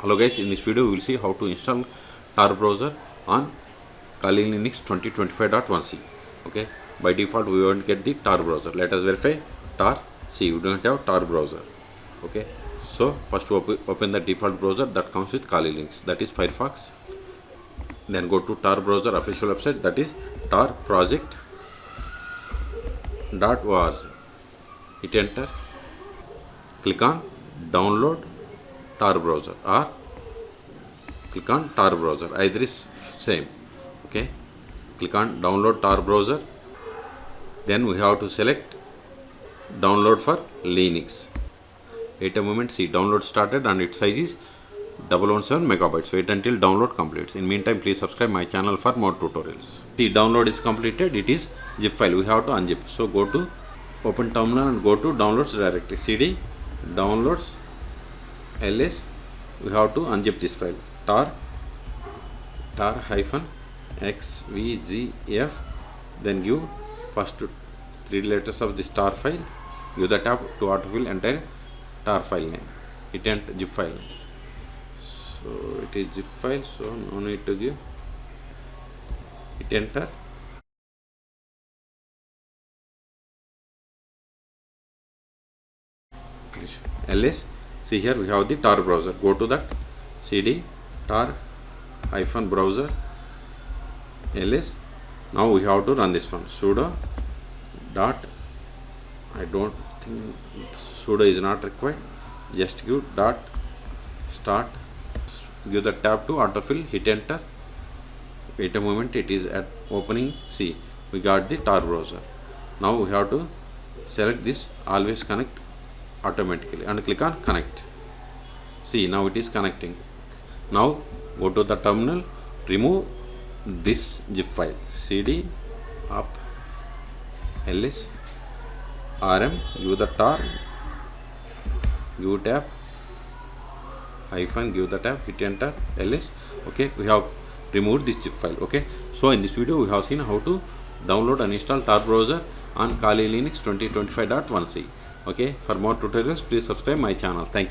Hello guys, in this video we will see how to install Tor browser on Kali Linux 2025.1c. Okay, by default we won't get the Tor browser. Let us verify Tor. See, we don't have Tor browser. Okay, so first open the default browser that comes with Kali Linux, that is Firefox. Then go to Tor browser official website, that is torproject.org. Hit enter. Click on download Tor browser or click on Tor browser, either is same. Okay, click on download Tor browser. Then we have to select download for Linux. Wait a moment, see, download started and its size is 117 megabytes. Wait until download completes. In meantime, please subscribe my channel for more tutorials. The download is completed. It is zip file. We have to unzip. So go to open terminal and go to downloads directory. CD downloads ls. We have to unzip this file. tar -xvzf. Then give first 3 letters of this tar file. Give the tab to autofill entire tar file name. Hit enter zip file. So it is zip file, so no need to give. Hit enter. ls. See, here we have the Tor browser. Go to that cd tar-browser ls. Now we have to run this one. Sudo dot, I don't think sudo is not required. Just give dot start. Give the tab to autofill. Hit enter. Wait a moment, it is at opening. See, we got the Tor browser. Now we have to select this always connect automatically and click on connect. See, now it is connecting. Now go to the terminal, remove this zip file. cd up ls rm. Give the tar, give tab hyphen, give the tab, hit enter ls. Okay, we have removed this zip file. Okay, so in this video we have seen how to download and install Tor browser on Kali Linux 2025.1c. Okay, for more tutorials please subscribe my channel. Thank you.